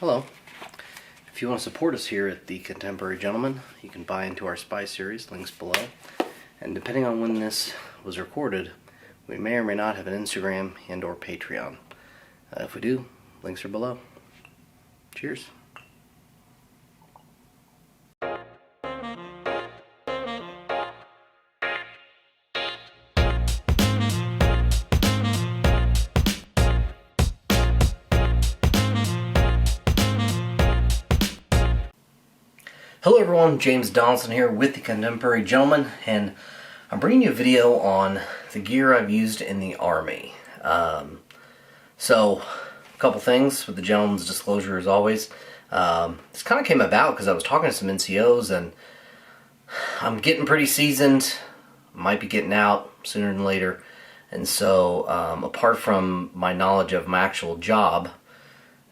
Hello. If you want to support us here at The Contemporary Gentleman, you can buy into our Spy series, links below. And depending on when this was recorded, we may or may not have an Instagram and or Patreon. If we do, links are below. Cheers. Hello everyone, James Donaldson here with The Contemporary Gentleman, and I'm bringing you a video on the gear I've used in the Army. So, a couple things with the gentleman's disclosure as always. This kind of came about because I was talking to some NCOs and I'm getting pretty seasoned, might be getting out sooner than later, and so apart from my knowledge of my actual job,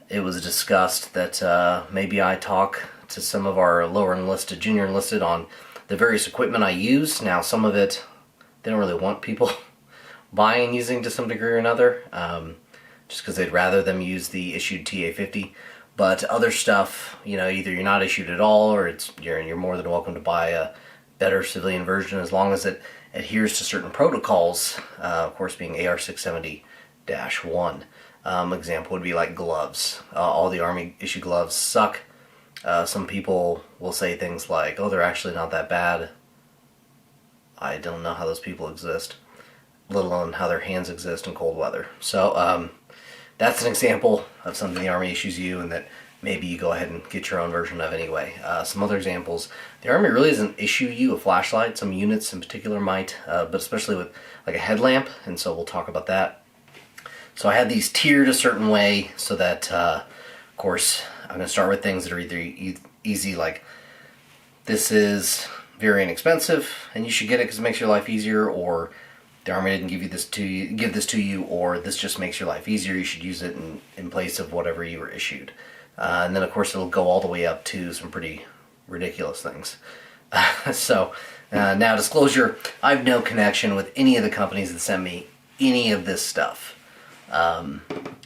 it was discussed that maybe I talk to some of our lower enlisted, junior enlisted on the various equipment I use. Now some of it, they don't really want people buying and using to some degree or another, just because they'd rather them use the issued TA-50. But other stuff, you know, either you're not issued at all or you're more than welcome to buy a better civilian version as long as it adheres to certain protocols, of course being AR-670-1. Example would be like gloves. All the Army issue gloves suck. Some people will say things like, oh, they're actually not that bad. I don't know how those people exist, let alone how their hands exist in cold weather. So that's an example of something the Army issues you and that maybe you go ahead and get your own version of anyway. Some other examples, the Army really doesn't issue you a flashlight. Some units in particular might, but especially with like a headlamp, and so we'll talk about that. So I had these tiered a certain way so that, of course, I'm going to start with things that are either easy, like this is very inexpensive and you should get it because it makes your life easier, or the Army didn't give this to you, or this just makes your life easier, you should use it in place of whatever you were issued. And then of course it'll go all the way up to some pretty ridiculous things. So now disclosure, I have no connection with any of the companies that send me any of this stuff.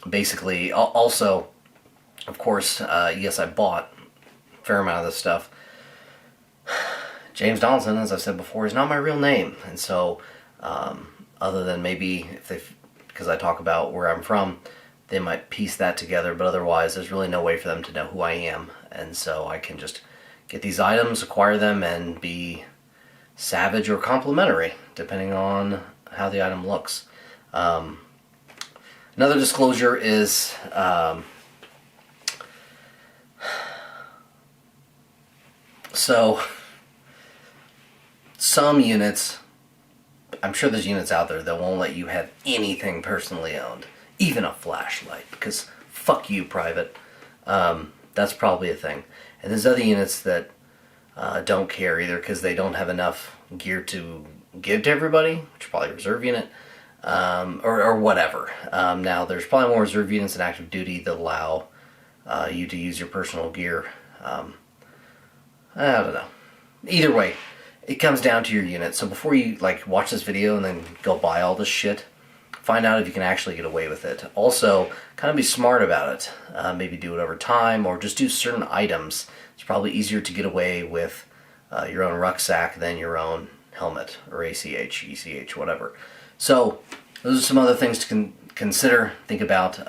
Basically, also, of course, yes, I bought a fair amount of this stuff. James Donaldson, as I said before, is not my real name, and so other than maybe because I talk about where I'm from, they might piece that together, but otherwise there's really no way for them to know who I am, and so I can just get these items, acquire them, and be savage or complimentary, depending on how the item looks. Another disclosure is so some units, I'm sure there's units out there that won't let you have anything personally owned, even a flashlight, because fuck you, private. That's probably a thing. And there's other units that don't care either because they don't have enough gear to give to everybody, which is probably a reserve unit, or whatever. Now, there's probably more reserve units than active duty that allow you to use your personal gear. I don't know. Either way, it comes down to your unit. So before you watch this video and then go buy all this shit, find out if you can actually get away with it. Also, kind of be smart about it. Maybe do it over time or just do certain items. It's probably easier to get away with your own rucksack than your own helmet or ACH, ECH, whatever. So those are some other things to consider, think about.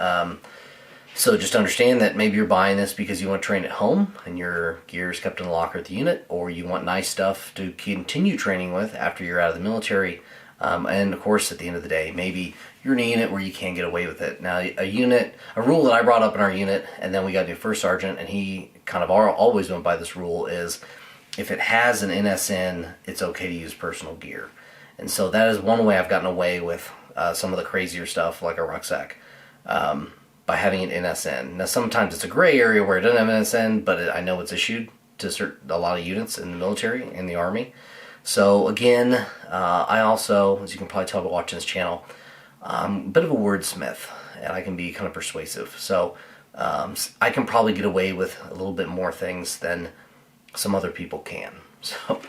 So just understand that maybe you're buying this because you want to train at home and your gear is kept in the locker at the unit, or you want nice stuff to continue training with after you're out of the military. And of course, at the end of the day, maybe you're in a unit where you can't get away with it. Now, a rule that I brought up in our unit, and then we got a new first sergeant, and he kind of always went by this rule, is if it has an NSN, it's okay to use personal gear. And so that is one way I've gotten away with some of the crazier stuff, like a rucksack, by having an NSN. Now, sometimes it's a gray area where it doesn't have an NSN, but I know it's issued to a lot of units in the military, in the Army. So again, I also, as you can probably tell by watching this channel, I'm a bit of a wordsmith, and I can be kind of persuasive. So I can probably get away with a little bit more things than some other people can. So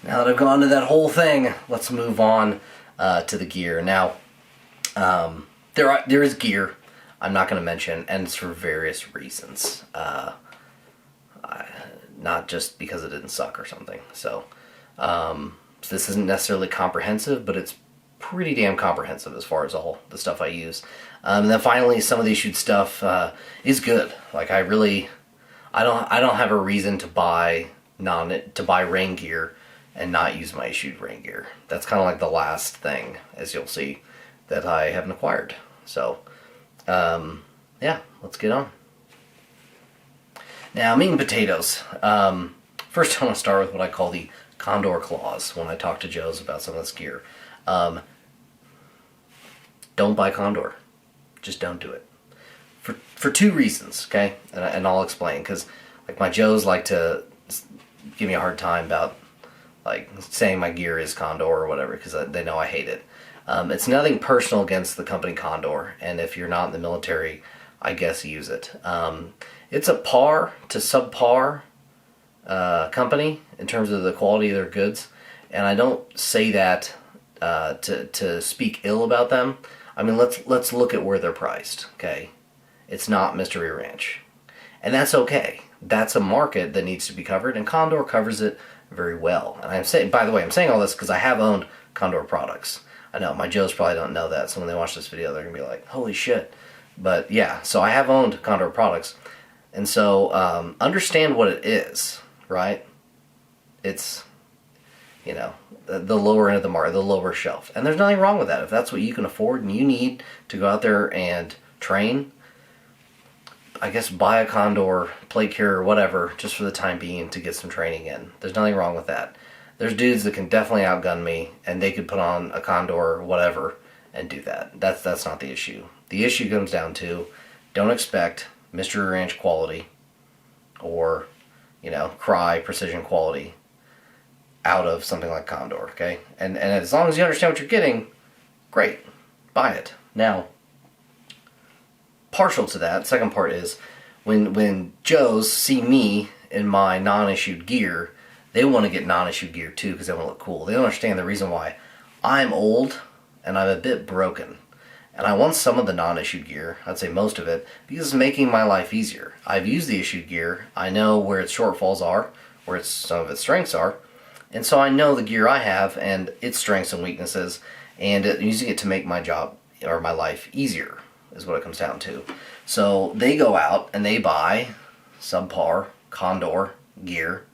now that I've gone to that whole thing, let's move on to the gear. Now, there is gear I'm not going to mention, and it's for various reasons. Not just because it didn't suck or something. So this isn't necessarily comprehensive, but it's pretty damn comprehensive as far as all the stuff I use. And then finally, some of the issued stuff is good. Like I don't have a reason to buy rain gear and not use my issued rain gear. That's kind of like the last thing, as you'll see, that I haven't acquired. So yeah, let's get on. Now, meat and potatoes. First, I want to start with what I call the Condor Clause when I talk to Joes about some of this gear. Don't buy Condor. Just don't do it. For two reasons, okay? And I'll explain, because like my Joes like to give me a hard time about like saying my gear is Condor or whatever, because they know I hate it. It's nothing personal against the company Condor, and if you're not in the military, I guess use it. It's a par to subpar company in terms of the quality of their goods, and I don't say that to speak ill about them. I mean, let's look at where they're priced. Okay, it's not Mystery Ranch, and that's okay. That's a market that needs to be covered, and Condor covers it very well. And I'm saying, by the way, I'm saying all this because I have owned Condor products. I know my Joes probably don't know that, so when they watch this video, they're gonna be like, "Holy shit!" But yeah, so I have owned Condor products, and so understand what it is, right? It's, you know, the lower end of the market, the lower shelf, and there's nothing wrong with that. If that's what you can afford and you need to go out there and train, I guess buy a Condor plate carrier or whatever just for the time being to get some training in. There's nothing wrong with that. There's dudes that can definitely outgun me, and they could put on a Condor or whatever and do that. That's not the issue. The issue comes down to, don't expect Mystery Ranch quality or, you know, Cry precision quality out of something like Condor, okay? And as long as you understand what you're getting, great, buy it. Now, partial to that, second part is, when Joes see me in my non-issued gear, they want to get non-issued gear too because they want to look cool. They don't understand the reason why I'm old and I'm a bit broken. And I want some of the non-issued gear, I'd say most of it, because it's making my life easier. I've used the issued gear, I know where its shortfalls are, where some of its strengths are, and so I know the gear I have and its strengths and weaknesses, and using it to make my job or my life easier is what it comes down to. So they go out and they buy subpar Condor gear,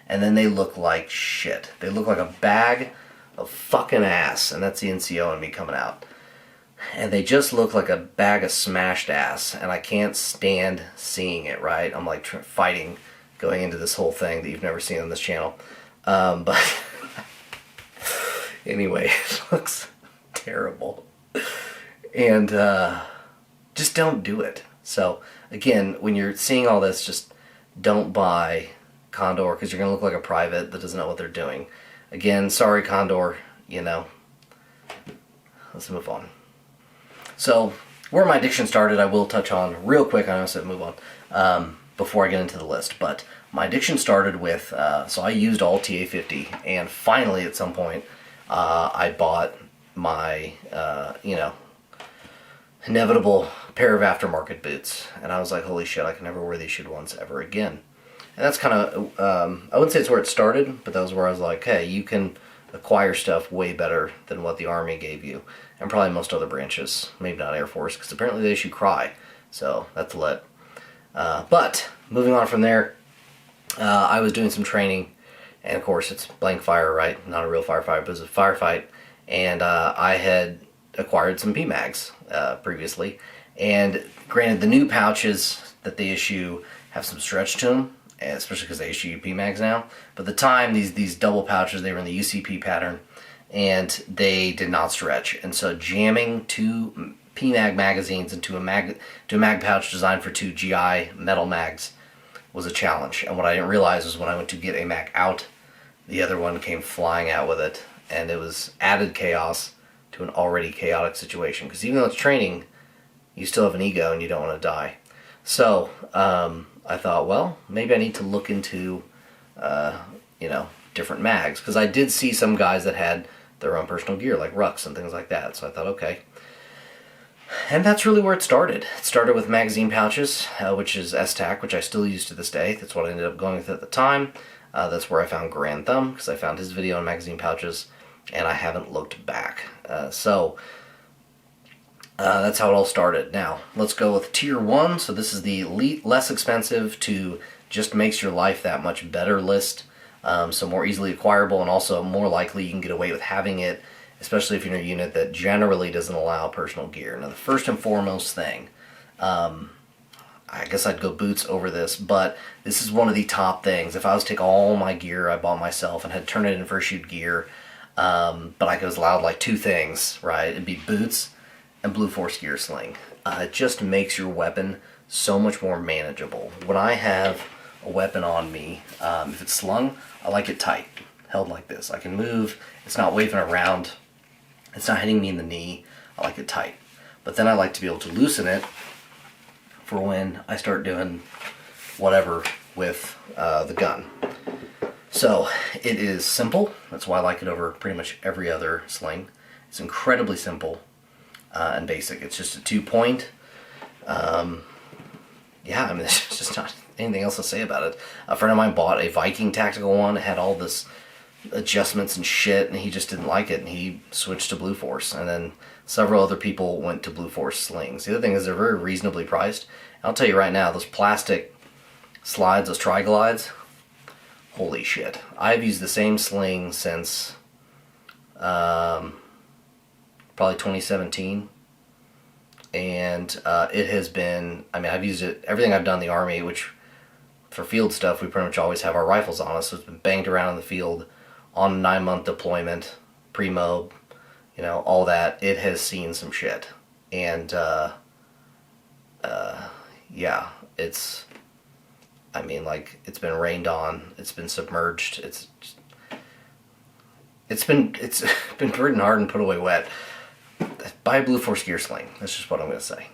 and then they look like shit. They look like a bag of fucking ass, and that's the NCO in me coming out. And they just look like a bag of smashed ass, and I can't stand seeing it, right? I'm like fighting going into this whole thing that you've never seen on this channel. But anyway, it looks terrible. And just don't do it. So again, when you're seeing all this, just don't buy Condor because you're going to look like a private that doesn't know what they're doing. Again, sorry Condor, you know. Let's move on. So, where my addiction started, I will touch on real quick. I know I said move on before I get into the list. But my addiction started with, so I used all TA50, and finally at some point, I bought my, you know, inevitable pair of aftermarket boots. And I was like, holy shit, I can never wear these issued ones ever again. And that's kind of, I wouldn't say it's where it started, but that was where I was like, hey, you can acquire stuff way better than what the Army gave you. And probably most other branches, maybe not Air Force, because apparently they issue Cry, so that's lit. But, moving on from there, I was doing some training, and of course it's blank fire, right? Not a real firefight, but it was a firefight, and I had acquired some PMags previously, and granted the new pouches that they issue have some stretch to them, especially because they issue PMags now, but at the time, these double pouches, they were in the UCP pattern, and they did not stretch, and so jamming two PMag magazines into a mag pouch designed for two GI metal mags was a challenge. And what I didn't realize was when I went to get a mag out, the other one came flying out with it, and it was added chaos to an already chaotic situation. Because even though it's training, you still have an ego and you don't want to die. So I thought, well, maybe I need to look into you know, different mags, because I did see some guys that had their own personal gear, like Rucks and things like that. So I thought, okay. And that's really where it started. It started with magazine pouches, which is S-Tack, which I still use to this day. That's what I ended up going with at the time. That's where I found Grand Thumb, because I found his video on magazine pouches, and I haven't looked back. So that's how it all started. Now, let's go with Tier 1. So this is the less expensive to just makes your life that much better list. So more easily acquirable, and also more likely you can get away with having it, especially if you're in a unit that generally doesn't allow personal gear. Now, the first and foremost thing, I guess I'd go boots over this, but this is one of the top things. If I was to take all my gear I bought myself and had turned it in for shoot gear, but I was allowed like 2 things, right? It'd be boots and Blue Force gear sling. It just makes your weapon so much more manageable. When I have a weapon on me, if it's slung, I like it tight, held like this. I can move, it's not waving around, it's not hitting me in the knee. I like it tight. But then I like to be able to loosen it for when I start doing whatever with the gun. So it is simple. That's why I like it over pretty much every other sling. It's incredibly simple and basic. It's just a 2-point. Yeah, I mean, there's just not anything else to say about it. A friend of mine bought a Viking tactical one. It had all this adjustments and shit, and he just didn't like it, and he switched to Blue Force. And then several other people went to Blue Force slings. The other thing is they're very reasonably priced. I'll tell you right now, those plastic slides, those tri-glides, holy shit. I've used the same sling since probably 2017. And it has been, I mean, I've used it, everything I've done in the Army, which for field stuff, we pretty much always have our rifles on us. So it's been banged around in the field on a 9-month deployment, pre-mob, you know, all that. It has seen some shit. And, yeah, it's, I mean, like, it's been rained on, it's been submerged, it's been ridden hard and put away wet. Buy a Blue Force gear sling. That's just what I'm going to say.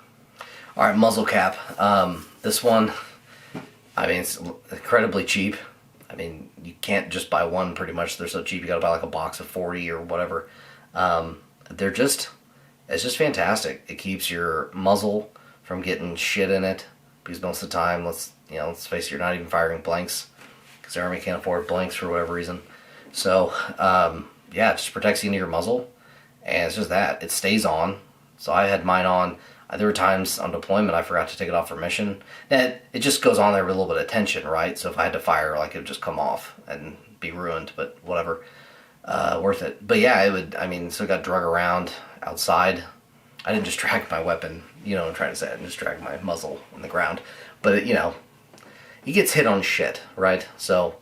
Alright, muzzle cap. This one, I mean, it's incredibly cheap. I mean, you can't just buy one pretty much. They're so cheap. You got to buy like a box of 40 or whatever. It's just fantastic. It keeps your muzzle from getting shit in it, because most of the time, let's face it, you're not even firing blanks, because the Army can't afford blanks for whatever reason. So, yeah, it just protects you into your muzzle. And it's just that. It stays on. So I had mine on. There were times on deployment I forgot to take it off for mission. And it just goes on there with a little bit of tension, right? So if I had to fire, like, it would just come off and be ruined, but whatever. Worth it. But yeah, it would, I mean, so it got drug around outside. I didn't just drag my weapon, you know what I'm trying to say. I didn't just drag my muzzle on the ground. But, it gets hit on shit, right? So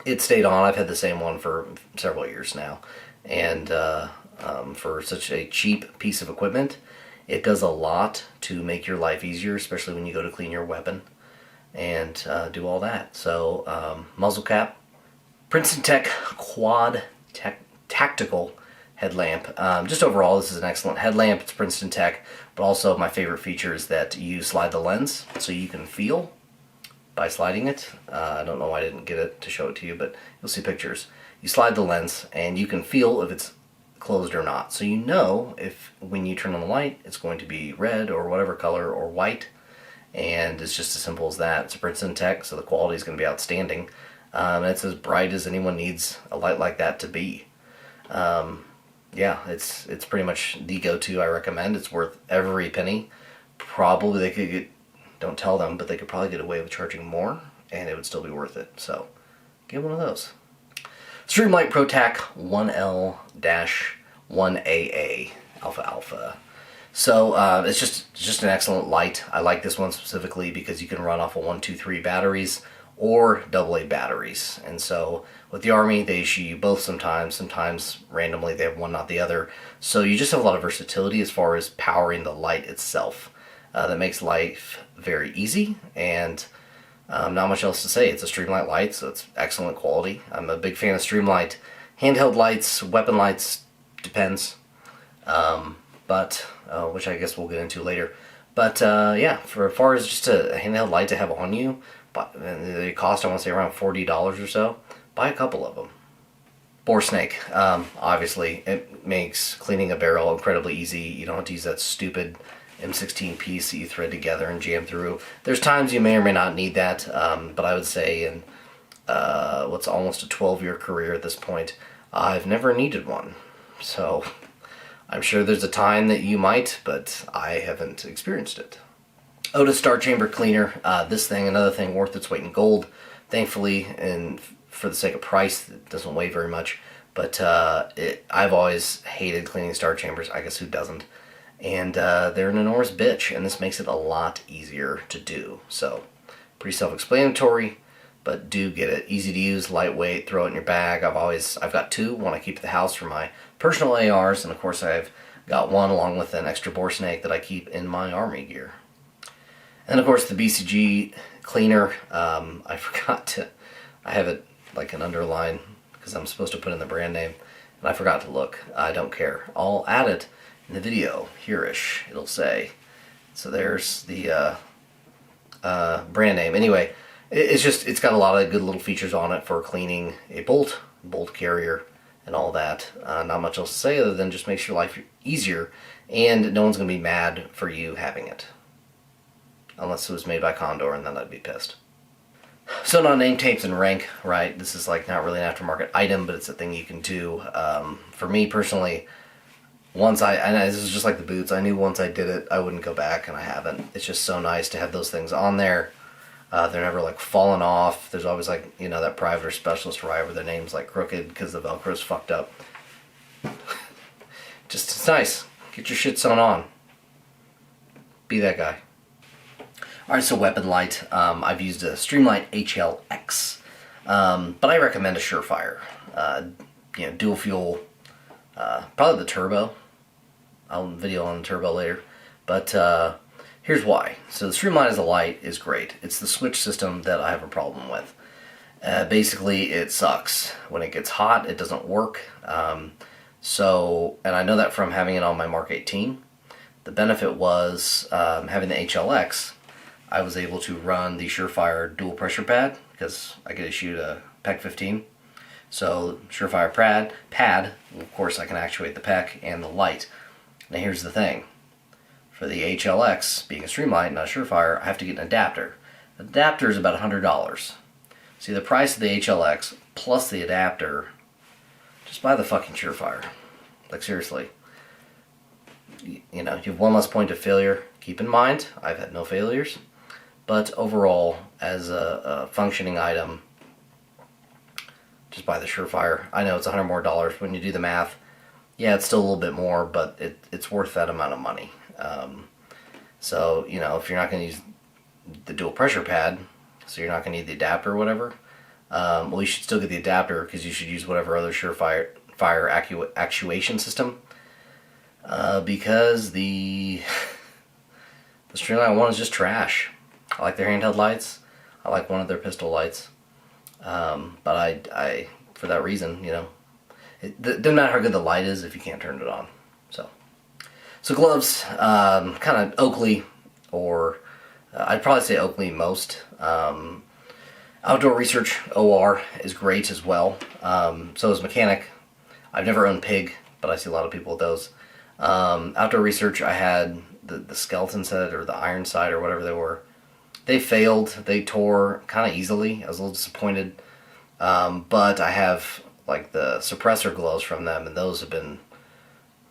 it stayed on. I've had the same one for several years now. And, for such a cheap piece of equipment, it does a lot to make your life easier, especially when you go to clean your weapon and do all that. So, muzzle cap, Princeton Tech Quad Tactical headlamp. Just overall, this is an excellent headlamp. It's Princeton Tech, but also my favorite feature is that you slide the lens so you can feel by sliding it. I don't know why I didn't get it to show it to you, but you'll see pictures. You slide the lens and you can feel if it's closed or not. So you know if when you turn on the light, it's going to be red or whatever color or white. And it's just as simple as that. It's a Princeton Tech, so the quality is going to be outstanding. And it's as bright as anyone needs a light like that to be. Yeah, it's pretty much the go-to. I recommend. It's worth every penny. Probably they could get, don't tell them, but they could probably get away with charging more, and it would still be worth it. So get one of those. Streamlight ProTac 1L-1AA Alpha. So it's just an excellent light. I like this one specifically because you can run off of 1, 2, 3 batteries or AA batteries. And so with the Army, they issue you both sometimes. Sometimes randomly they have one, not the other. So you just have a lot of versatility as far as powering the light itself. That makes life very easy, and not much else to say. It's a Streamlight light, so it's excellent quality. I'm a big fan of Streamlight handheld lights, weapon lights, depends. But which I guess we'll get into later. But yeah, for as far as just a handheld light to have on you, but they cost, I want to say, around $40 or so. Buy a couple of them. Bore snake, obviously, it makes cleaning a barrel incredibly easy. You don't have to use that stupid M16 piece that you thread together and jam through. There's times you may or may not need that, but I would say in what's almost a 12-year career at this point, I've never needed one. So I'm sure there's a time that you might, but I haven't experienced it. Otis Star Chamber Cleaner, this thing, another thing worth its weight in gold, thankfully, and for the sake of price, it doesn't weigh very much, but I've always hated cleaning star chambers. I guess who doesn't? And they're an enormous bitch, and this makes it a lot easier to do. So, pretty self-explanatory, but do get it. Easy to use, lightweight, throw it in your bag. I've got two, one I keep at the house for my personal ARs, and of course I've got one along with an extra bore snake that I keep in my army gear. And of course the BCG cleaner, I forgot to, I have it like an underline because I'm supposed to put in the brand name, and I forgot to look. I don't care. I'll add it in the video here-ish, it'll say. So there's the brand name. Anyway, it's got a lot of good little features on it for cleaning a bolt carrier, and all that. Not much else to say other than just makes your life easier, and no one's going to be mad for you having it. Unless it was made by Condor, and then I'd be pissed. So on name tapes and rank, right? This is like not really an aftermarket item, but it's a thing you can do. For me personally, and this is just like the boots, I knew once I did it, I wouldn't go back, and I haven't. It's just so nice to have those things on there. They're never like falling off. There's always like, you know, that private or specialist arrive where their name's like crooked because the Velcro's fucked up. Just, it's nice. Get your shit sewn on. Be that guy. Alright, so weapon light. I've used a Streamlight HLX, but I recommend a Surefire. Dual fuel, probably the turbo. I'll video on the turbo later, but here's why. So the Streamlight as a light is great. It's the switch system that I have a problem with. Basically, it sucks. When it gets hot, it doesn't work. And I know that from having it on my Mark 18. The benefit was having the HLX. I was able to run the Surefire dual pressure pad because I get issued a PEC 15. So Surefire pad, of course I can actuate the PEC and the light. Now here's the thing. For the HLX, being a Streamlight, not a Surefire, I have to get an adapter. The adapter is about $100. See, the price of the HLX plus the adapter, just buy the fucking Surefire. Like seriously. You know, you have one less point of failure. Keep in mind, I've had no failures. But overall, as a functioning item, just buy the Surefire. I know it's $100 more. When you do the math, yeah, it's still a little bit more, but it's worth that amount of money. So, you know, if you're not going to use the dual pressure pad, so you're not going to need the adapter or whatever, well, you should still get the adapter because you should use whatever other Surefire actuation system. Because the Streamlight one is just trash. I like their handheld lights. I like one of their pistol lights. But I for that reason, you know, it doesn't matter how good the light is if you can't turn it on. So gloves, kind of Oakley, or I'd probably say Oakley most. Outdoor Research OR is great as well. So is Mechanic. I've never owned Pig, but I see a lot of people with those. Outdoor Research, I had the skeleton set or the iron sight or whatever they were. They failed. They tore kind of easily. I was a little disappointed. But I have like the suppressor gloves from them, and those have been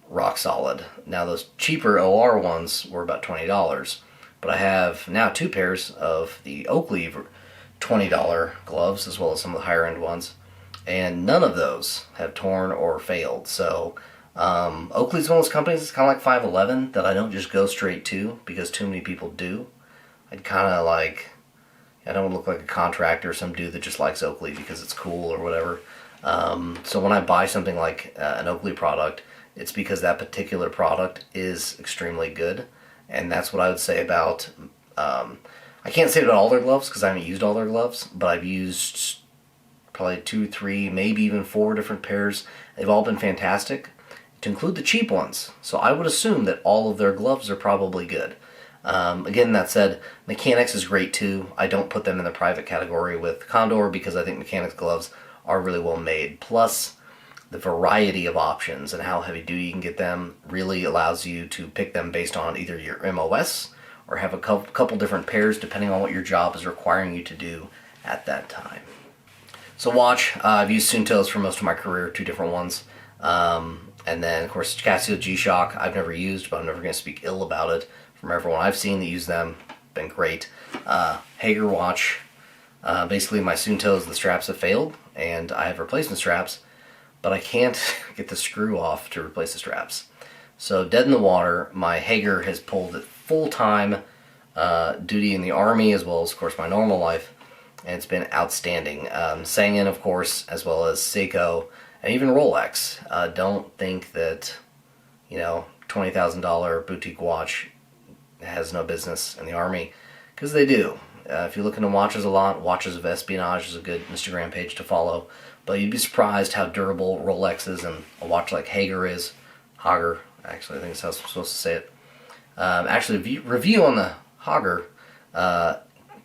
rock solid. Now those cheaper OR ones were about $20, but I have now two pairs of the Oakley $20 gloves as well as some of the higher end ones, and none of those have torn or failed. So Oakley's one of those companies that's kind of like 511 that I don't just go straight to because too many people do. I'd kind of like, I don't want to look like a contractor or some dude that just likes Oakley because it's cool or whatever. So when I buy something like an Oakley product, it's because that particular product is extremely good. And that's what I would say about, I can't say about all their gloves because I haven't used all their gloves, but I've used probably 2, 3, maybe even 4 different pairs. They've all been fantastic, to include the cheap ones. So I would assume that all of their gloves are probably good. Again, that said, Mechanics is great too. I don't put them in the private category with Condor because I think Mechanics gloves are really well made. Plus, the variety of options and how heavy duty you can get them really allows you to pick them based on either your MOS or have a couple different pairs depending on what your job is requiring you to do at that time. So watch, I've used Sewn toes for most of my career, 2 different ones. And then, of course, Casio G-Shock I've never used, but I'm never going to speak ill about it. From everyone I've seen that use them, been great. Hager watch, basically my Sewn toes, the straps have failed, and I have replacement straps, but I can't get the screw off to replace the straps. So dead in the water, my Hager has pulled it full-time duty in the Army, as well as, of course, my normal life, and it's been outstanding. Sewn, of course, as well as Seiko, and even Rolex. Don't think that, you know, $20,000 boutique watch has no business in the Army, because they do. If you look into watches a lot, Watches of Espionage is a good Instagram page to follow, but you'd be surprised how durable Rolex is and a watch like Hager is. Hager, actually, I think that's how I'm supposed to say it. Actually, review on the Hager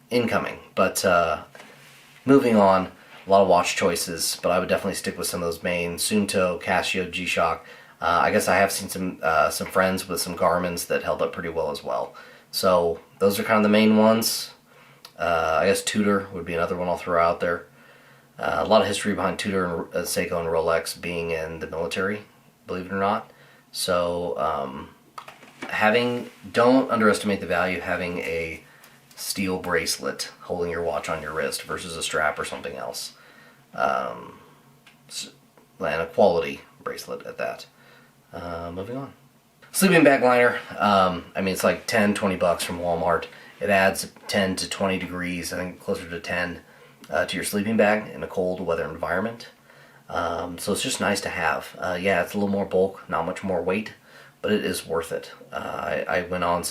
incoming, but moving on, a lot of watch choices, but I would definitely stick with some of those main Sewn toe, Casio, G-Shock. I guess I have seen some friends with some Garmin's that held up pretty well as well. So those are kind of the main ones. I guess Tudor would be another one I'll throw out there. A lot of history behind Tudor and Seiko and Rolex being in the military, believe it or not. So don't underestimate the value of having a steel bracelet holding your watch on your wrist versus a strap or something else. And a quality bracelet at that. Moving on. Sleeping bag liner. I mean, it's like $10-20 from Walmart. It adds 10 to 20 degrees, I think closer to 10, to your sleeping bag in a cold weather environment. So it's just nice to have. Yeah, it's a little more bulk, not much more weight, but it is worth it. I went on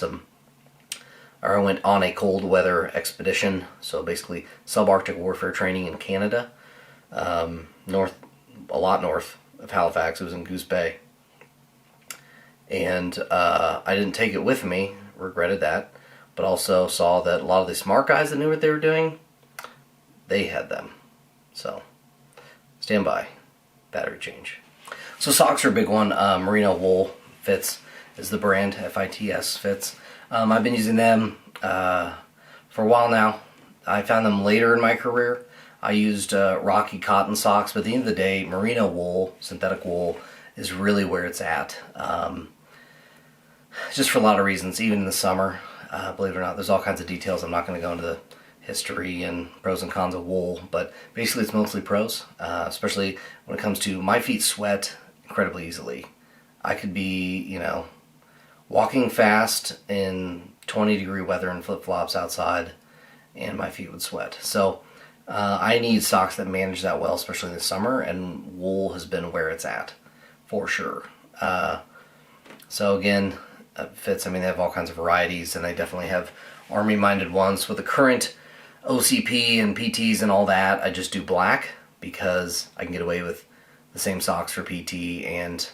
a cold weather expedition, so basically subarctic warfare training in Canada, a lot north of Halifax. It was in Goose Bay, and I didn't take it with me, regretted that, but also saw that a lot of the smart guys that knew what they were doing, they had them. So stand by, battery change. So socks are a big one. Merino wool Fits is the brand, F-I-T-S, Fits. I've been using them for a while now. I found them later in my career. I used Rocky cotton socks, but at the end of the day, merino wool, synthetic wool, is really where it's at. Just for a lot of reasons, even in the summer. Believe it or not, there's all kinds of details. I'm not going to go into the history and pros and cons of wool, but basically it's mostly pros, especially when it comes to my feet sweat incredibly easily. I could be, you know, walking fast in 20-degree weather in flip-flops outside, and my feet would sweat. So I need socks that manage that well, especially in the summer, and wool has been where it's at, for sure. So again, Fits, I mean, they have all kinds of varieties, and they definitely have Army-minded ones. With the current OCP and PTs and all that, I just do black, because I can get away with the same socks for PT and,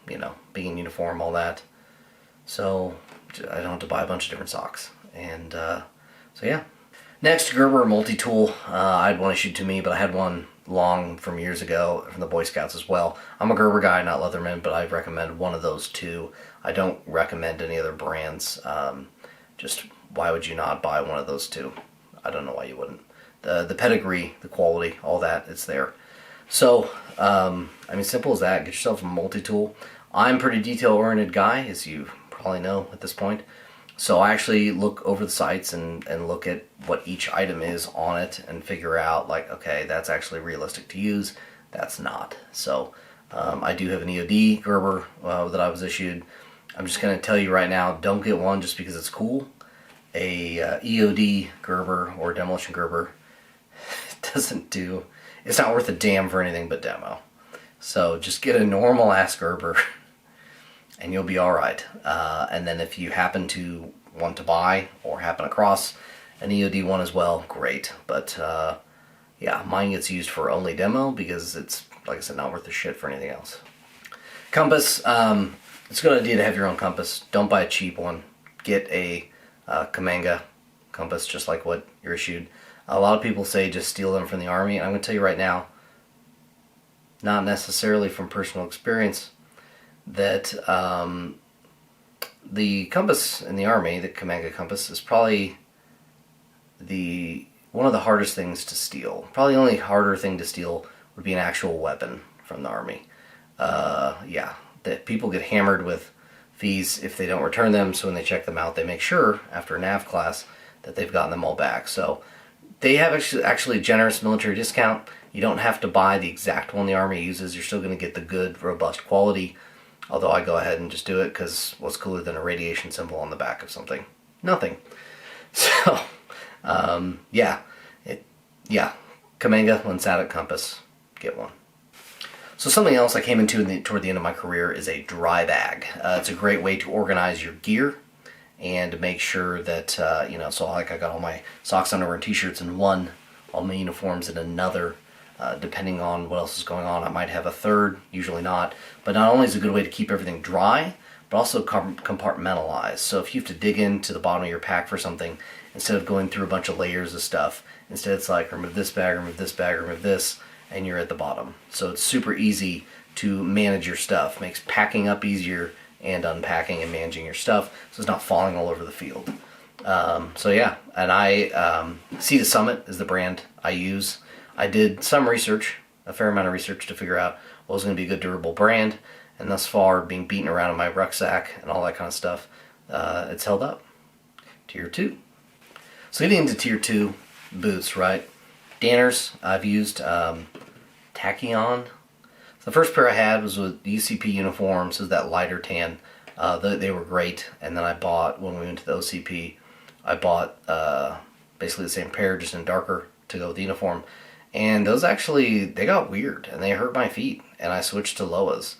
you know, being in uniform, all that. So I don't have to buy a bunch of different socks. And so yeah. Next, Gerber multi-tool. I had one issued to me, but I had one long from years ago from the Boy Scouts as well. I'm a Gerber guy, not Leatherman, but I recommend one of those two. I don't recommend any other brands. Just why would you not buy one of those two? I don't know why you wouldn't. The pedigree, the quality, all that, it's there. So, I mean, simple as that. Get yourself a multi-tool. I'm a pretty detail-oriented guy, as you probably know at this point. So I actually look over the sites and look at what each item is on it and figure out, like, okay, that's actually realistic to use, that's not. So I do have an EOD Gerber that I was issued. I'm just going to tell you right now, don't get one just because it's cool. A EOD Gerber or Demolition Gerber doesn't do, it's not worth a damn for anything but demo. So just get a normal ass Gerber and you'll be alright. And then if you happen to want to buy or happen across an EOD one as well, great. But yeah, mine gets used for only demo because it's, like I said, not worth a shit for anything else. Compass, it's a good idea to have your own compass. Don't buy a cheap one. Get a Kamanga compass, just like what you're issued. A lot of people say just steal them from the Army. I'm going to tell you right now, not necessarily from personal experience, that the compass in the Army, the Kamanga compass, is probably one of the hardest things to steal. Probably the only harder thing to steal would be an actual weapon from the Army. Yeah, that people get hammered with fees if they don't return them, so when they check them out, they make sure, after a NAV class, that they've gotten them all back. So they have actually a generous military discount. You don't have to buy the exact one the Army uses. You're still going to get the good, robust quality. Although I go ahead and just do it because what's cooler than a radiation symbol on the back of something? Nothing. So, yeah. Kamanga, Lansatic compass. Get one. So something else I came into toward the end of my career is a dry bag. It's a great way to organize your gear and make sure that, so like I got all my socks, underwear, and t-shirts in one, all my uniforms in another. Depending on what else is going on, I might have a third, usually not. But not only is it a good way to keep everything dry, but also compartmentalize. So if you have to dig into the bottom of your pack for something, instead of going through a bunch of layers of stuff, instead it's like remove this bag, remove this bag, remove this, and you're at the bottom. So it's super easy to manage your stuff. Makes packing up easier and unpacking and managing your stuff, so it's not falling all over the field. So yeah, and Sea to Summit is the brand I use. I did some research, a fair amount of research, to figure out what was going to be a good durable brand, and thus far, being beaten around in my rucksack and all that kind of stuff, it's held up. Tier 2. So getting into Tier 2 boots, right? Danners, I've used Tachyon. The first pair I had was with UCP uniforms, is that lighter tan. They were great, and then I bought, when we went to the OCP, I bought basically the same pair, just in darker, to go with the uniform. And those actually, they got weird, and they hurt my feet, and I switched to Loas,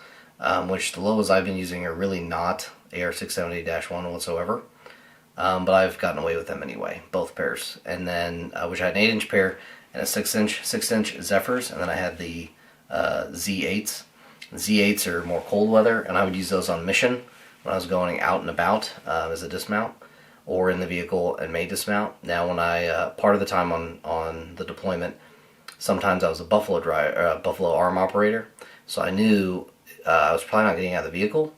which the Loas I've been using are really not AR670-1 whatsoever, but I've gotten away with them anyway, both pairs. And then, which I had an 8-inch pair and a 6-inch Zephyrs, and then I had the Z8s. Z8s are more cold weather, and I would use those on mission when I was going out and about as a dismount, or in the vehicle and may dismount. Now when I, part of the time on the deployment, sometimes I was a Buffalo arm operator, so I knew I was probably not getting out of the vehicle,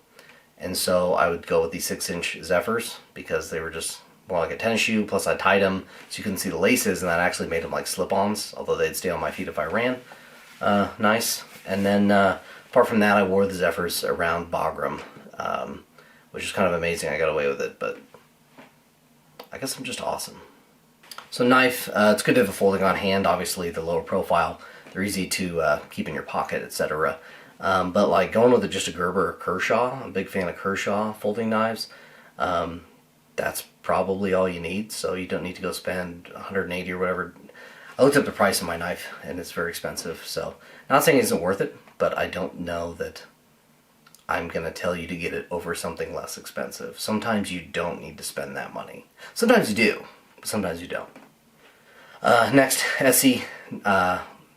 and so I would go with these 6-inch Zephyrs because they were just more like a tennis shoe, plus I tied them so you couldn't see the laces, and that actually made them like slip-ons, although they'd stay on my feet if I ran. Nice. And then apart from that, I wore the Zephyrs around Bagram, which is kind of amazing. I got away with it, but I guess I'm just awesome. So knife, it's good to have a folding on hand. Obviously, the lower profile, they're easy to keep in your pocket, etc. But like going with just a Gerber or Kershaw, I'm a big fan of Kershaw folding knives. That's probably all you need, so you don't need to go spend $180 or whatever. I looked up the price of my knife, and it's very expensive. So, not saying it isn't worth it, but I don't know that I'm going to tell you to get it over something less expensive. Sometimes you don't need to spend that money. Sometimes you do, but sometimes you don't. Next, SE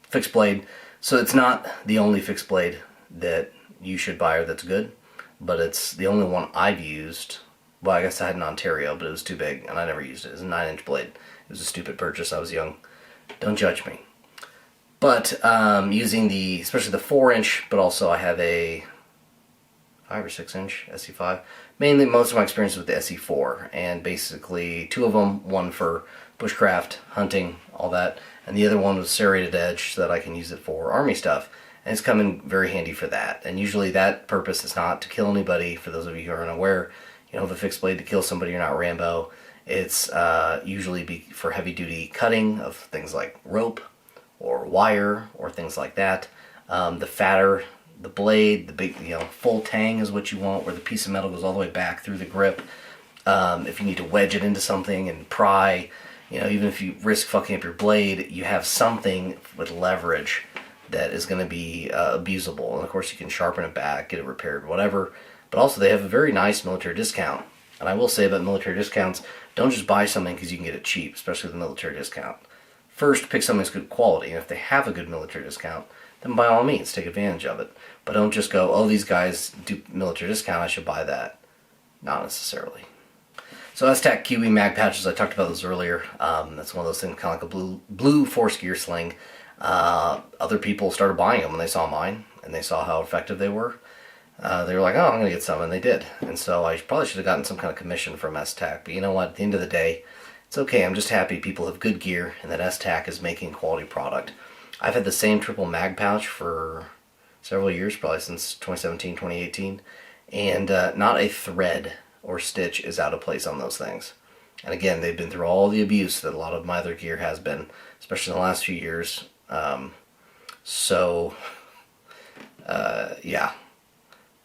fixed blade. So it's not the only fixed blade that you should buy or that's good, but it's the only one I've used. Well, I guess I had an Ontario, but it was too big, and I never used it. It was a 9-inch blade. It was a stupid purchase. I was young. Don't judge me. But using especially the 4-inch, but also I have a 5 or 6-inch SE5. Mainly, most of my experience with the SE4, and basically 2 of them, one for bushcraft, hunting, all that, and the other one was serrated edge so that I can use it for army stuff, and it's come in very handy for that. And usually that purpose is not to kill anybody. For those of you who are unaware, you don't have a fixed blade to kill somebody, you're not Rambo. It's usually for heavy duty cutting of things like rope or wire or things like that. The fatter the blade, the big, full tang is what you want, where the piece of metal goes all the way back through the grip. If you need to wedge it into something and pry, even if you risk fucking up your blade, you have something with leverage that is going to be abusable. And of course you can sharpen it back, get it repaired, whatever. But also they have a very nice military discount. And I will say about military discounts, don't just buy something because you can get it cheap, especially with a military discount. First, pick something that's good quality, and if they have a good military discount, then by all means, take advantage of it. But don't just go, oh, these guys do military discount, I should buy that. Not necessarily. So STAC QE mag patches, I talked about those earlier. That's one of those things, kind of like a blue Force gear sling. Other people started buying them when they saw mine, and they saw how effective they were. They were like, oh, I'm going to get some, and they did. And so I probably should have gotten some kind of commission from S-Tac, but you know what, at the end of the day, it's okay. I'm just happy people have good gear, and that S-Tac is making quality product. I've had the same triple mag pouch for several years, probably since 2017, 2018, and not a thread or stitch is out of place on those things. And again, they've been through all the abuse that a lot of my other gear has been, especially in the last few years. Yeah,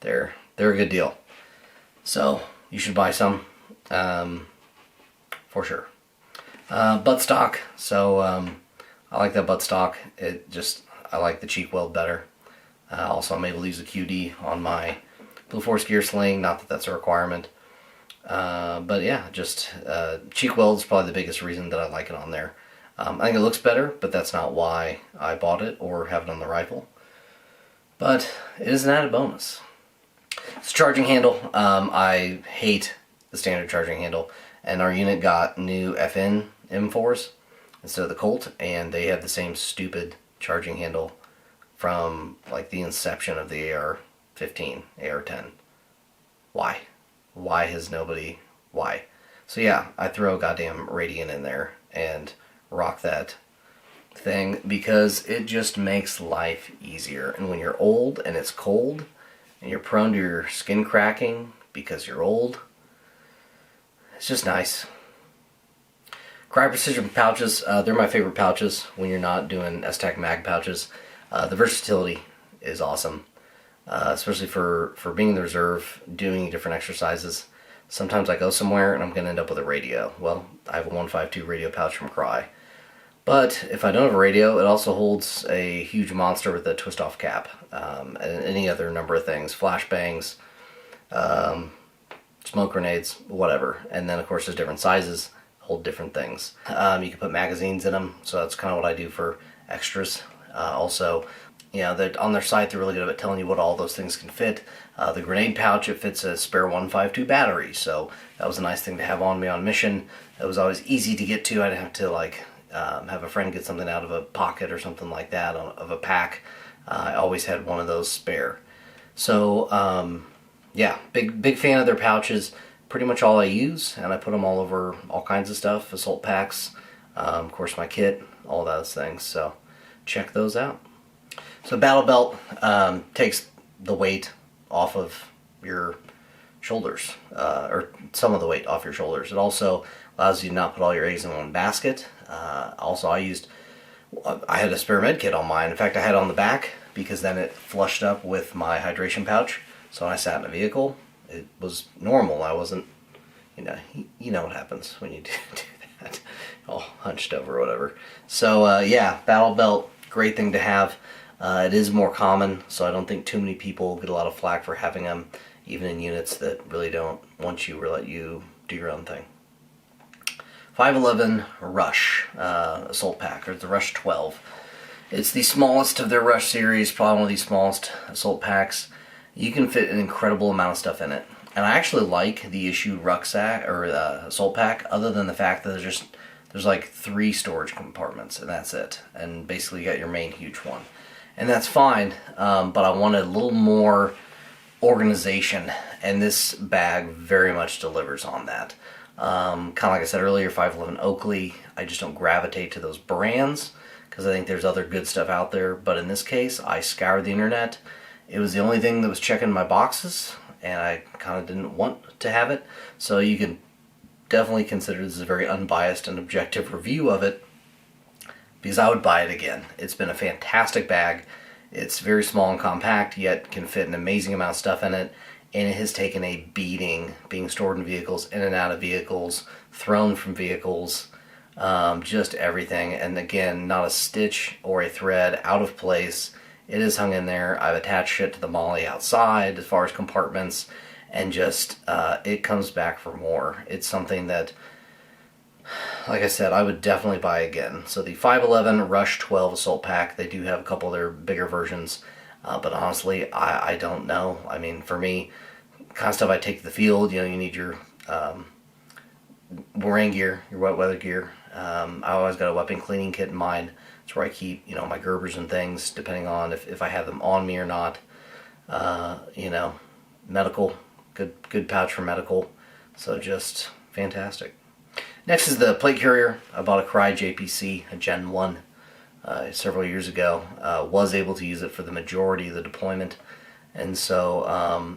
they're a good deal. So you should buy some, for sure. Buttstock. So I like that Buttstock. I like the cheek weld better. Also, I'm able to use the QD on my Blue Force gear sling. Not that that's a requirement. But yeah, just cheek weld is probably the biggest reason that I like it on there. I think it looks better, but that's not why I bought it or have it on the rifle. But it is an added bonus. It's a charging handle. I hate the standard charging handle, and our unit got new FN M4s instead of the Colt, and they have the same stupid charging handle from like the inception of the AR-15, AR-10. Why? Why has nobody? Why? So yeah, I throw a goddamn Radiant in there and rock that thing because it just makes life easier. And when you're old and it's cold and you're prone to your skin cracking because you're old, it's just nice. Cryo Precision pouches, they're my favorite pouches when you're not doing S-Tac mag pouches. The versatility is awesome, especially for being in the reserve, doing different exercises. Sometimes I go somewhere and I'm going to end up with a radio. Well, I have a 152 radio pouch from Cryo. But if I don't have a radio, it also holds a huge monster with a twist-off cap, and any other number of things, flashbangs, smoke grenades, whatever. And then, of course, there's different sizes, hold different things. You can put magazines in them, so that's kind of what I do for extras. Also, you know, on their site, they're really good at telling you what all those things can fit. The grenade pouch, it fits a spare 152 battery, so that was a nice thing to have on me on mission. It was always easy to get to. I didn't have to, like, have a friend get something out of a pocket or something like that of a pack. I always had one of those spare. So yeah, big fan of their pouches. Pretty much all I use, and I put them all over all kinds of stuff, assault packs, of course my kit, all those things. So check those out. So Battle Belt takes the weight off of your shoulders, or some of the weight off your shoulders. It also allows you to not put all your eggs in one basket. Also, I had a spare med kit on mine. In fact, I had it on the back because then it flushed up with my hydration pouch. So when I sat in a vehicle, it was normal. I wasn't, you know what happens when you do that, all hunched over or whatever. So yeah, Battle Belt, great thing to have. It is more common, so I don't think too many people get a lot of flack for having them, even in units that really don't want you or let you do your own thing. 511 Rush Assault Pack, or the Rush 12. It's the smallest of their Rush series, probably one of the smallest assault packs. You can fit an incredible amount of stuff in it. And I actually like the issue rucksack, or assault pack, other than the fact that there's like 3 storage compartments, and that's it. And basically you got your main huge one. And that's fine, but I wanted a little more organization, and this bag very much delivers on that. Kind of like I said earlier, 511 Oakley, I just don't gravitate to those brands because I think there's other good stuff out there. But in this case, I scoured the internet. It was the only thing that was checking my boxes, and I kind of didn't want to have it. So you can definitely consider this a very unbiased and objective review of it, because I would buy it again. It's been a fantastic bag. It's very small and compact, yet can fit an amazing amount of stuff in it. And it has taken a beating being stored in vehicles, in and out of vehicles, thrown from vehicles, just everything. And again, not a stitch or a thread out of place. It is hung in there. I've attached shit to the molly outside as far as compartments, and just it comes back for more. It's something that, like I said, I would definitely buy again. So the 511 Rush 12 Assault Pack, they do have a couple of their bigger versions. But honestly, I don't know. I mean, for me, kind of stuff I take to the field, you need your rain gear, your wet weather gear. I always got a weapon cleaning kit in mind. That's where I keep, my Gerbers and things, depending on if I have them on me or not. Medical, good pouch for medical. So just fantastic. Next is the plate carrier. I bought a Cry JPC, a Gen 1, several years ago. Was able to use it for the majority of the deployment. And so,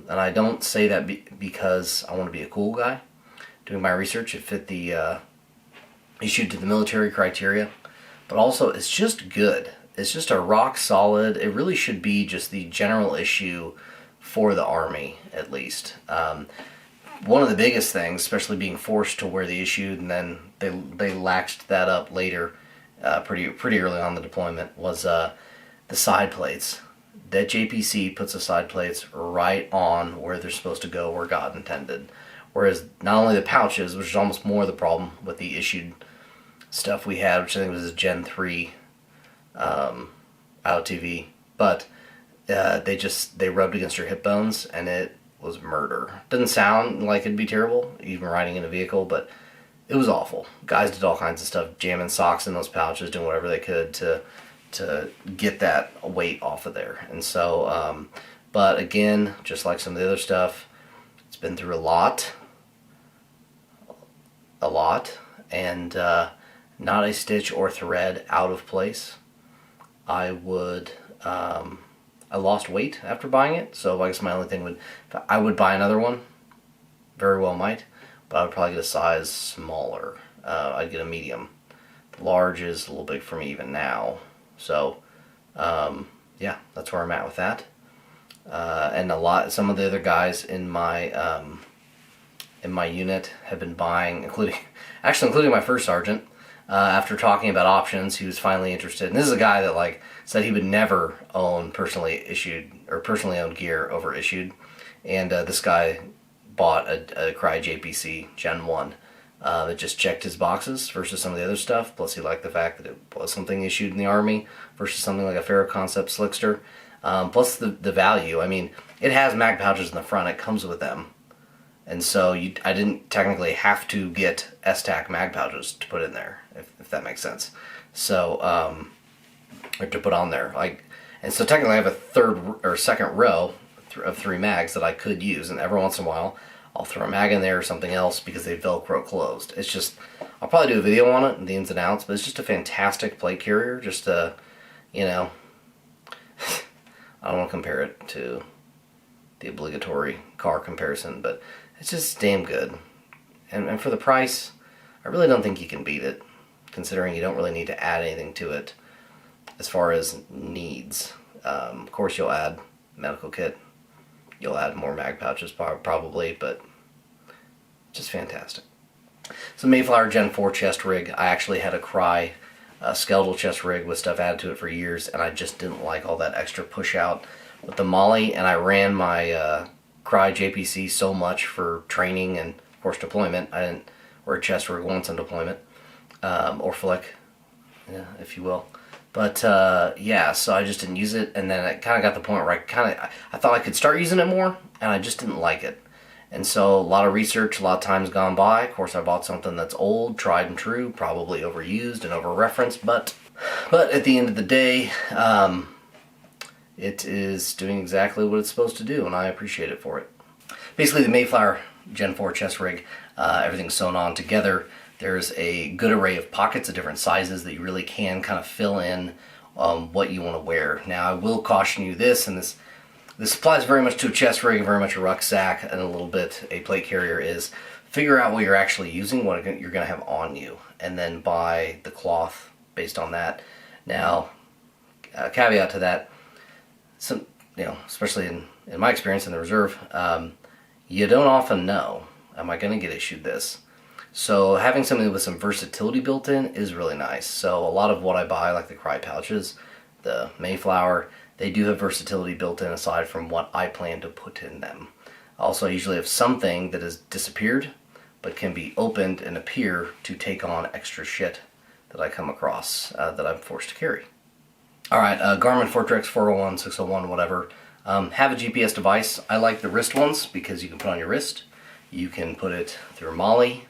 and I don't say that because I want to be a cool guy. Doing my research, it fit the issued to the military criteria. But also, it's just good. It's just a rock solid. It really should be just the general issue for the Army, at least. One of the biggest things, especially being forced to wear the issued, and then they laxed that up later, pretty early on the deployment, was the side plates. That JPC puts the side plates right on where they're supposed to go, where God intended. Whereas not only the pouches, which is almost more the problem with the issued stuff we had, which I think was a Gen 3 out-TV, but they rubbed against your hip bones, and it was murder. Doesn't sound like it'd be terrible, even riding in a vehicle, but it was awful. Guys did all kinds of stuff, jamming socks in those pouches, doing whatever they could to get that weight off of there. And so, but again, just like some of the other stuff, it's been through a lot, and not a stitch or thread out of place. I lost weight after buying it, so I guess my only thing I would buy another one, very well might, but I would probably get a size smaller. I'd get a medium. The large is a little big for me even now, so yeah, that's where I'm at with that. And some of the other guys in my unit have been buying, including my first sergeant. After talking about options, he was finally interested. And this is a guy that said he would never own personally owned gear over issued. And this guy bought a Cry JPC Gen 1 that just checked his boxes versus some of the other stuff. Plus he liked the fact that it was something issued in the Army versus something like a Ferro Concept Slickster. Plus the value. I mean, it has mag pouches in the front. It comes with them. And so I didn't technically have to get S-Tac mag pouches to put in there, if that makes sense. So, or to put on there. And so technically I have a third or second row of 3 mags that I could use. And every once in a while, I'll throw a mag in there or something else because they Velcro closed. It's just, I'll probably do a video on it and the ins and outs, but it's just a fantastic plate carrier. Just I don't want to compare it to the obligatory car comparison, but it's just damn good. And for the price, I really don't think you can beat it, considering you don't really need to add anything to it as far as needs. Of course, you'll add medical kit. You'll add more mag pouches probably, but just fantastic. So Mayflower Gen 4 chest rig. I actually had a Cry skeletal chest rig with stuff added to it for years, and I just didn't like all that extra push out with the molly, and I ran my Cry JPC so much for training and, of course, deployment. I didn't wear a chest rig once on deployment, or flick, yeah, if you will. But yeah, so I just didn't use it, and then it kind of got to the point where I thought I could start using it more, and I just didn't like it. And so a lot of research, a lot of times gone by. Of course, I bought something that's old, tried and true, probably overused and over-referenced, but at the end of the day, it is doing exactly what it's supposed to do, and I appreciate it for it. Basically, the Mayflower Gen 4 chest rig, everything's sewn on together. There's a good array of pockets of different sizes that you really can kind of fill in what you want to wear. Now, I will caution you this, and this applies very much to a chest rig, very much a rucksack, and a little bit a plate carrier, is figure out what you're actually using, what you're going to have on you, and then buy the cloth based on that. Now, caveat to that, especially in my experience in the reserve, you don't often know, am I going to get issued this? So having something with some versatility built in is really nice. So a lot of what I buy, like the Cry pouches, the Mayflower, they do have versatility built in aside from what I plan to put in them. Also, I usually have something that has disappeared but can be opened and appear to take on extra shit that I come across that I'm forced to carry. Alright, Garmin Fortrex 401, 601, whatever. Have a GPS device. I like the wrist ones because you can put it on your wrist. You can put it through a molly.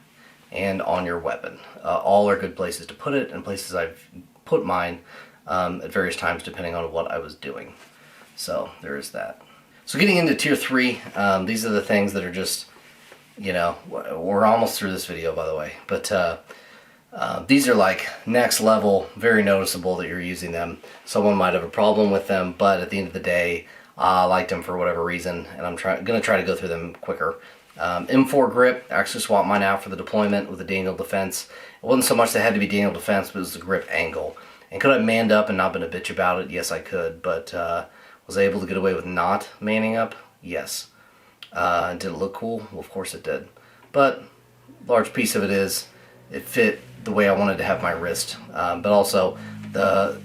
and on your weapon. All are good places to put it, and places I've put mine at various times depending on what I was doing. So there is that. So getting into tier 3, these are the things that are just, you know, we're almost through this video, by the way, but these are like next level, very noticeable that you're using them. Someone might have a problem with them, but at the end of the day, I liked them for whatever reason, and I'm going to try to go through them quicker. M4 grip, I actually swapped mine out for the deployment with the Daniel defense. It wasn't so much that it had to be Daniel defense, but it was the grip angle. And could I have manned up and not been a bitch about it? Yes, I could, but was I able to get away with not manning up? Yes. Did it look cool? Well, of course it did. But large piece of it is it fit the way I wanted to have my wrist. But also,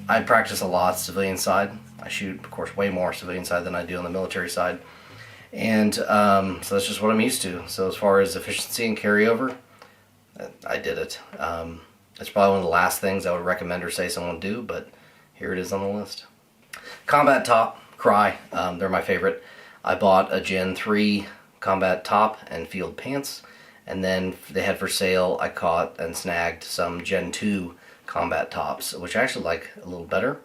I practice a lot civilian side. I shoot, of course, way more civilian side than I do on the military side. And so that's just what I'm used to. So as far as efficiency and carryover, I did it. It's probably one of the last things I would recommend or say someone do, but here it is on the list. Combat top, Cry, they're my favorite. I bought a Gen 3 combat top and field pants, and then they had for sale, I caught and snagged some Gen 2 combat tops, which I actually like a little better,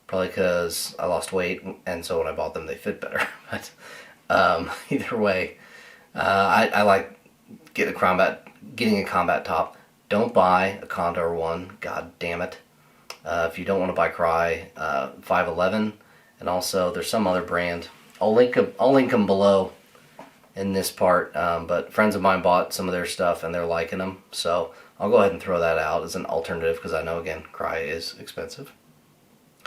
probably because I lost weight, and so when I bought them they fit better. But either way, I like getting a combat top. Don't buy a Condor one, god damn it. If you don't want to buy Cry, 511, and also there's some other brand. I'll link them below in this part, but friends of mine bought some of their stuff and they're liking them, so I'll go ahead and throw that out as an alternative because I know, again, Cry is expensive.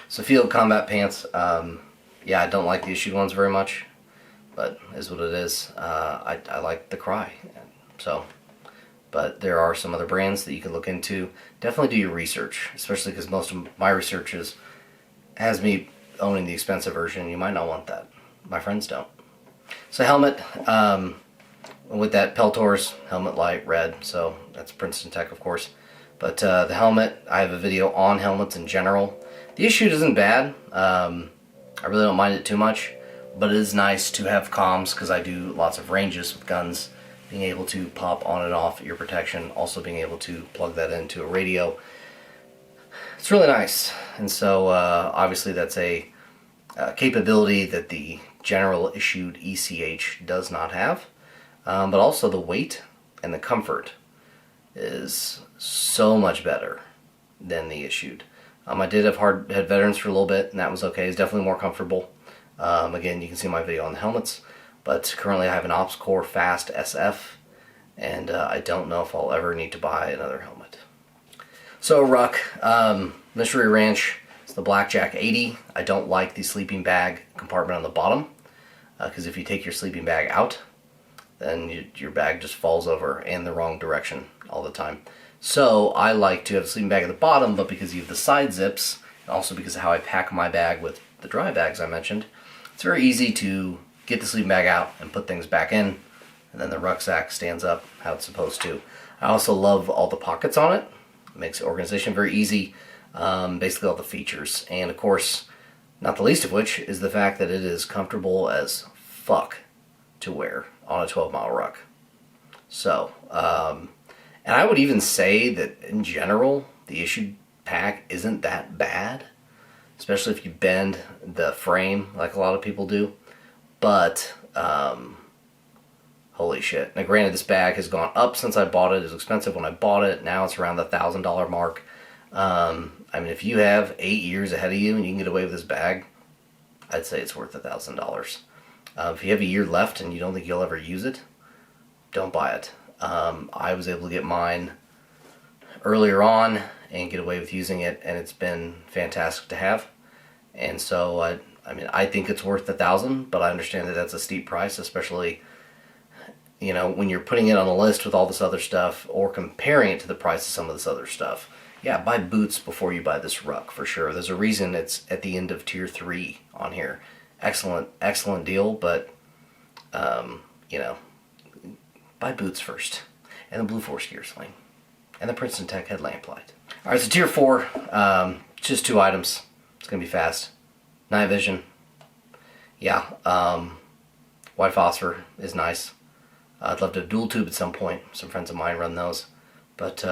So field combat pants, yeah, I don't like the issued ones very much, but is what it is. I like the Cry, so. But there are some other brands that you can look into. Definitely do your research, especially because most of my research has me owning the expensive version. You might not want that. My friends don't. So helmet, with that Peltor's helmet light red, so that's Princeton Tech, of course. But the helmet, I have a video on helmets in general. The issue isn't bad. I really don't mind it too much, but it is nice to have comms because I do lots of ranges with guns. Being able to pop on and off ear protection, also being able to plug that into a radio. It's really nice. And so obviously that's a capability that the general issued ECH does not have. But also the weight and the comfort is so much better than the issued. I did have hard-head veterans for a little bit, and that was okay. It's definitely more comfortable. Again, you can see my video on the helmets. But currently I have an Ops Core Fast SF, and I don't know if I'll ever need to buy another helmet. So Ruck, Mystery Ranch, it's the Blackjack 80. I don't like the sleeping bag compartment on the bottom, because if you take your sleeping bag out, then your bag just falls over in the wrong direction all the time. So I like to have the sleeping bag at the bottom, but because you have the side zips, and also because of how I pack my bag with the dry bags I mentioned, it's very easy to get the sleeping bag out and put things back in, and then the rucksack stands up how it's supposed to. I also love all the pockets on it. It makes the organization very easy, basically all the features. And of course, not the least of which is the fact that it is comfortable as fuck to wear on a 12-mile ruck. So, and I would even say that in general, the issued pack isn't that bad, especially if you bend the frame like a lot of people do. But, holy shit. Now granted, this bag has gone up since I bought it. It was expensive when I bought it. Now it's around the $1,000 mark. I mean, if you have 8 years ahead of you and you can get away with this bag, I'd say it's worth $1,000. If you have a year left and you don't think you'll ever use it, don't buy it. I was able to get mine earlier on and get away with using it, and it's been fantastic to have. And so, I mean, I think it's worth $1,000, but I understand that that's a steep price, especially, you know, when you're putting it on a list with all this other stuff or comparing it to the price of some of this other stuff. Yeah, buy boots before you buy this ruck, for sure. There's a reason it's at the end of tier 3 on here. Excellent deal, but, you know, buy boots first. And the Blue Force gear sling. And the Princeton Tech headlamp light. Alright, so tier 4, just 2 items. It's going to be fast. Night vision. Yeah, white phosphor is nice. I'd love to have dual tube at some point. Some friends of mine run those. But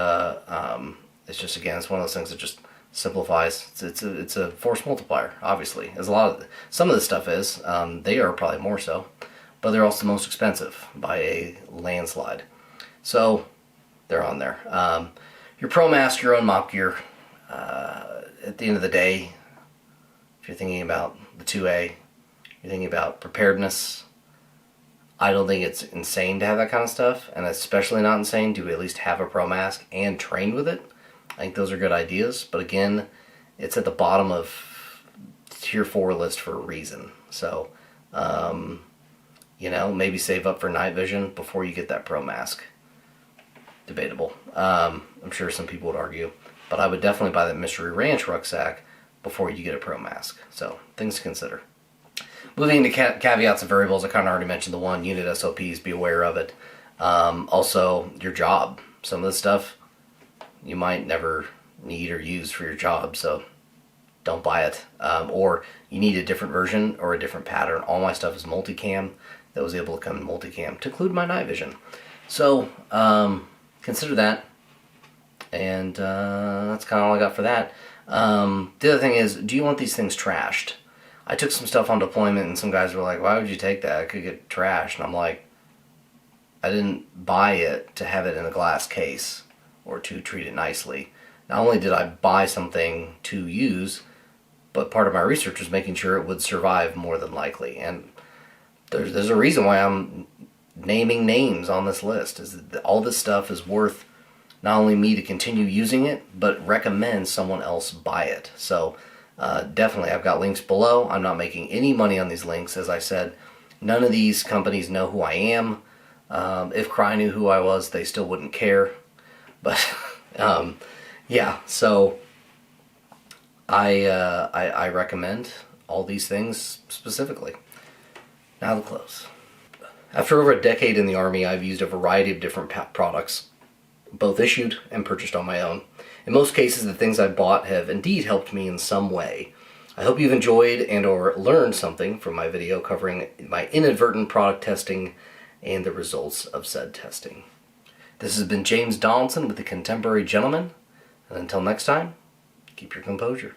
it's just, again, it's one of those things that just simplifies. It's a force multiplier, obviously. As some of this stuff is. They are probably more so, but they're also the most expensive by a landslide. So they're on there. Your Pro Mask, your own mop gear. At the end of the day, if you're thinking about the 2A, you're thinking about preparedness. I don't think it's insane to have that kind of stuff, and especially not insane to at least have a Pro Mask and train with it. I think those are good ideas, but again, it's at the bottom of tier 4 list for a reason. So, maybe save up for night vision before you get that Pro Mask. Debatable. I'm sure some people would argue, but I would definitely buy that Mystery Ranch rucksack before you get a Pro Mask. So, things to consider. Moving into caveats and variables, I kind of already mentioned the one, unit SOPs, be aware of it. Also, your job. Some of this stuff you might never need or use for your job, so don't buy it. Or you need a different version or a different pattern. All my stuff is multicam. That was able to come in multicam to include my night vision. So, consider that. And that's kind of all I got for that. The other thing is, do you want these things trashed? I took some stuff on deployment and some guys were like, why would you take that? It could get trashed. And I'm like, I didn't buy it to have it in a glass case or to treat it nicely. Not only did I buy something to use, but part of my research was making sure it would survive more than likely. And there's a reason why I'm naming names on this list. Is that all this stuff is worth not only me to continue using it, but recommend someone else buy it. So definitely, I've got links below. I'm not making any money on these links. As I said, none of these companies know who I am. If Cry knew who I was, they still wouldn't care. But yeah, so I recommend all these things specifically. Now the close. After over a decade in the Army, I've used a variety of different products, both issued and purchased on my own. In most cases, the things I've bought have indeed helped me in some way. I hope you've enjoyed and or learned something from my video covering my inadvertent product testing and the results of said testing. This has been James Donaldson with the Contemporary Gentleman, and until next time, keep your composure.